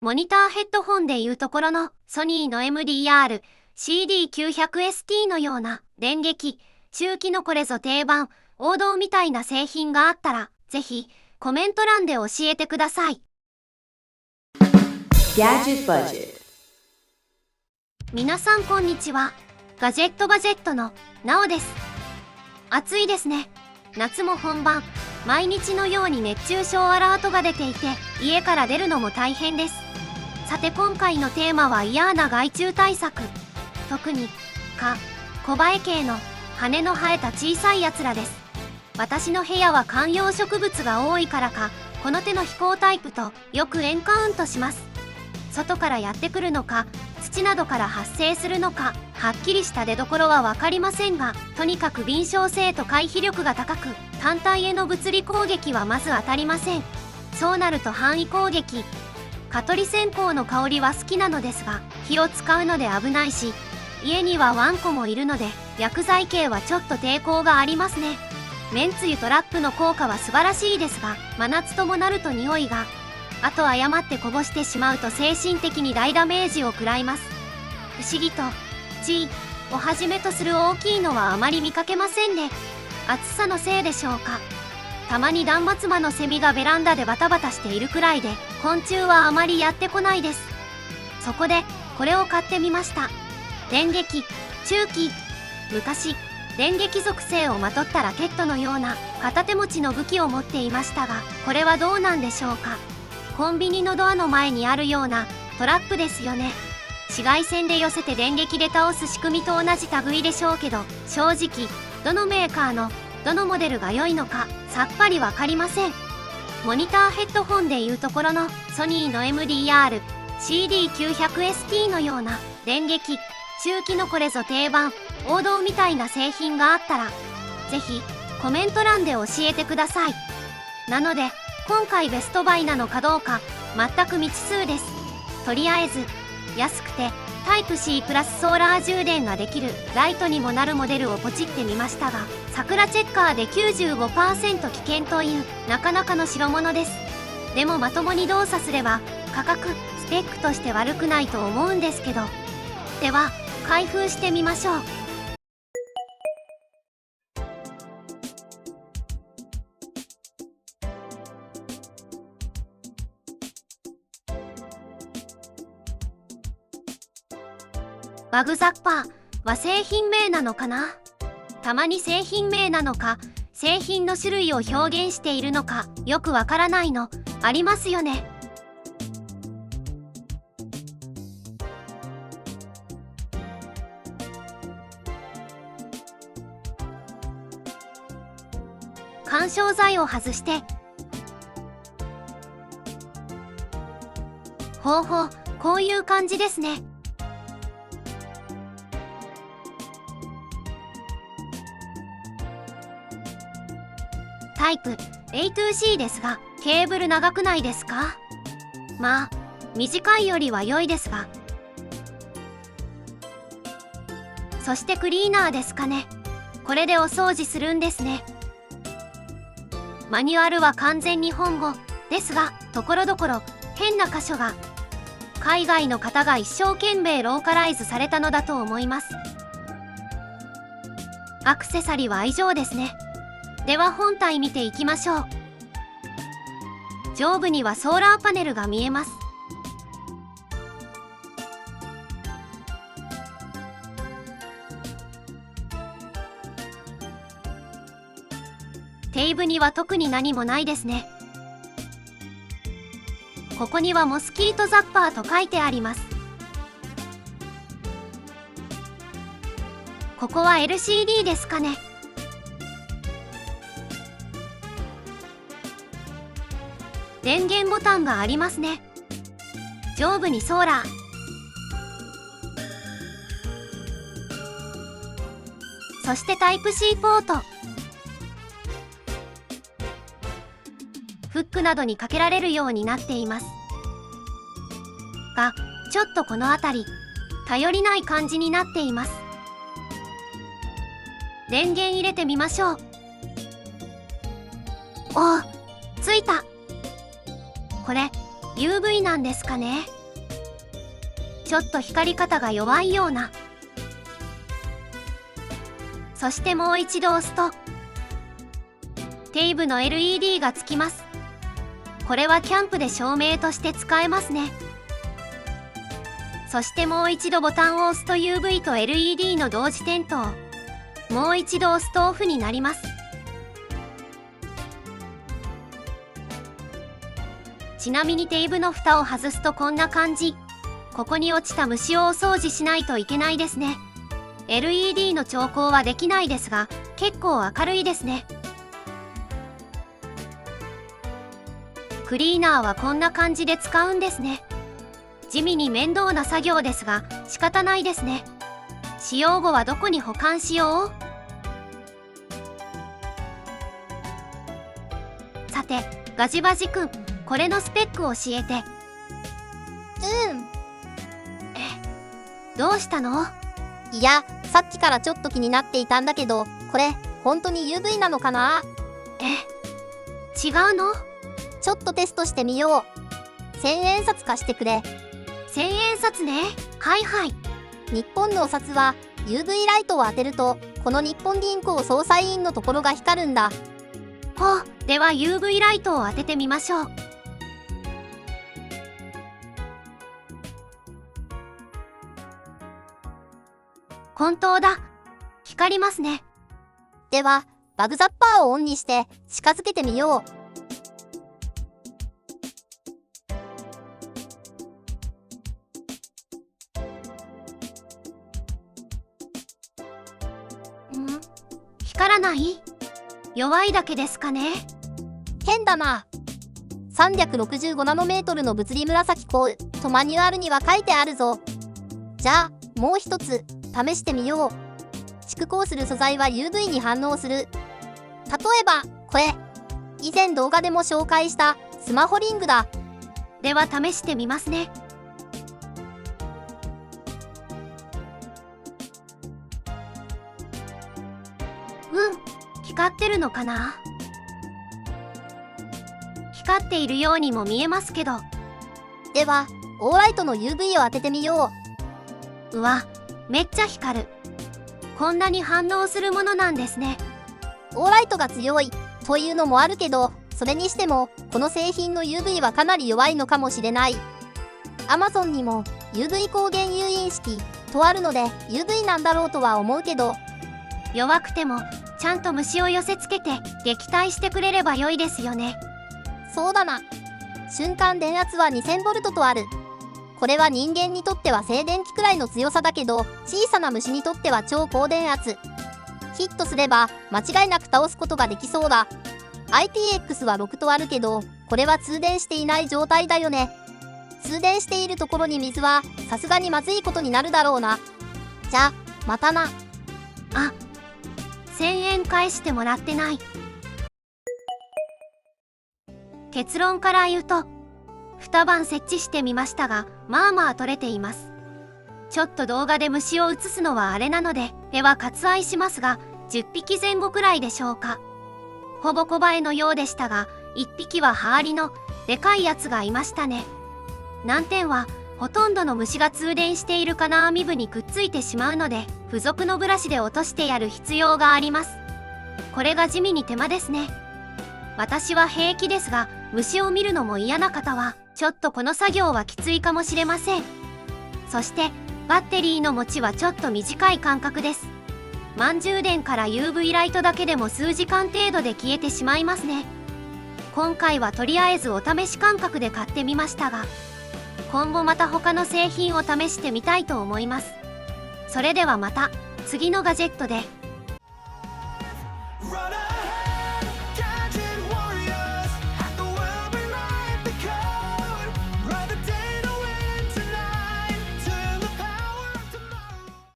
モニターヘッドホンでいうところのソニーの MDR-CD900ST のような電撃、中期のこれぞ定番、王道みたいな製品があったら、ぜひコメント欄で教えてください。Gadget Budget。皆さんこんにちは。ガジェットバジェットのなおです。暑いですね。夏も本番、毎日のように熱中症アラートが出ていて、家から出るのも大変です。さて今回のテーマは嫌な害虫対策。特に小バエ系の羽の生えた小さいやつらです。私の部屋は観葉植物が多いからか、この手の飛行タイプとよくエンカウントします。外からやってくるのか、土などから発生するのか、はっきりした出所は分かりませんが、とにかく敏捷性と回避力が高く、単体への物理攻撃はまず当たりません。そうなると範囲攻撃。蚊取り線香の香りは好きなのですが、火を使うので危ないし、家にはワンコもいるので、薬剤系はちょっと抵抗がありますね。めんつゆトラップの効果は素晴らしいですが、真夏ともなると匂いが、あと誤ってこぼしてしまうと精神的に大ダメージを食らいます。不思議と G をはじめとする大きいのはあまり見かけませんね。暑さのせいでしょうか。たまに断末魔のセミがベランダでバタバタしているくらいで、昆虫はあまりやってこないです。そこでこれを買ってみました。電撃、中期。昔電撃属性をまとったラケットのような片手持ちの武器を持っていましたが、これはどうなんでしょうか。コンビニのドアの前にあるようなトラップですよね。紫外線で寄せて電撃で倒す仕組みと同じ類でしょうけど、正直どのメーカーのどのモデルが良いのかさっぱりわかりません。モニターヘッドホンでいうところのソニーの MDR-CD900ST のような電撃、中期のこれぞ定番、王道みたいな製品があったら、ぜひコメント欄で教えてください。なので今回ベストバイなのかどうか全く未知数です。とりあえず安くてタイプ C プラスソーラー充電ができるライトにもなるモデルをポチってみましたが、桜チェッカーで 95% 危険というなかなかの代物です。でもまともに動作すれば価格スペックとして悪くないと思うんですけど。では開封してみましょう。バグザッパーは製品名なのかな。たまに製品名なのか製品の種類を表現しているのかよくわからないのありますよね。緩衝材を外して、ほうほう、こういう感じですね。タイプ A2C ですが、ケーブル長くないですか。まあ短いよりは良いですが。そしてクリーナーですかね。これでお掃除するんですね。マニュアルは完全日本語ですが、ところどころ変な箇所が。海外の方が一生懸命ローカライズされたのだと思います。アクセサリーは以上ですね。では本体見ていきましょう。上部にはソーラーパネルが見えます。テーブには特に何もないですね。ここにはモスキートザッパーと書いてあります。ここは LCD ですかね。電源ボタンがありますね。上部にソーラー。そしてタイプ C ポート。フックなどにかけられるようになっていますが、ちょっとこの辺り頼りない感じになっています。電源入れてみましょう。おお、ついた。これ UV なんですかね。ちょっと光り方が弱いような。そしてもう一度押すとテーブの LED がつきます。これはキャンプで照明として使えますね。そしてもう一度ボタンを押すと UV と LED の同時点灯。もう一度押すとオフになります。ちなみにテーブの蓋を外すとこんな感じ。ここに落ちた虫をお掃除しないといけないですね。LED の調光はできないですが、結構明るいですね。クリーナーはこんな感じで使うんですね。地味に面倒な作業ですが、仕方ないですね。使用後はどこに保管しよう？さて、ガジバジくん、これのスペック教えて。どうしたの？いや、さっきからちょっと気になっていたんだけど、これ、本当に UV なのかな？違うの？ちょっとテストしてみよう。1000円札貸してくれ。1000円札ね。はいはい。日本のお札は UV ライトを当てると、この日本銀行総裁員のところが光るんだ。ほう、では UV ライトを当ててみましょう。本当だ。光りますね。では、バグザッパーをオンにして近づけてみよう。光らない？弱いだけですかね。変だな。365ナノメートルの物理紫光とマニュアルには書いてあるぞ。じゃあ、もう一つ試してみよう。蓄光する素材は UV に反応する。例えばこれ、以前動画でも紹介したスマホリングだ。では試してみますね。光ってるのかな？光っているようにも見えますけど。ではオーライトの UV を当ててみよう。うわ、めっちゃ光る。こんなに反応するものなんですね。オーライトが強いというのもあるけど、それにしてもこの製品の UV はかなり弱いのかもしれない。 Amazon にも UV 光源誘引式とあるので UV なんだろうとは思うけど、弱くてもちゃんと虫を寄せつけて撃退してくれれば良いですよね。そうだな。瞬間電圧は 2000V とある。これは人間にとっては静電気くらいの強さだけど、小さな虫にとっては超高電圧。ヒットすれば間違いなく倒すことができそうだ。 ITX は6とあるけど、これは通電していない状態だよね。通電しているところに水はさすがにまずいことになるだろうな。じゃあまたな。あ、1000円返してもらってない。結論から言うと、2晩設置してみましたが、まあまあ取れています。ちょっと動画で虫を映すのはあれなので、手は割愛しますが、10匹前後くらいでしょうか。ほぼコバエのようでしたが、1匹はハーリのでかいやつがいましたね。難点は、ほとんどの虫が通電している金網部にくっついてしまうので、付属のブラシで落としてやる必要があります。これが地味に手間ですね。私は平気ですが、虫を見るのも嫌な方は、ちょっとこの作業はきついかもしれません。そして、バッテリーの持ちはちょっと短い間隔です。満充電から UV ライトだけでも数時間程度で消えてしまいますね。今回はとりあえずお試し感覚で買ってみましたが、今後また他の製品を試してみたいと思います。それではまた次のガジェットで。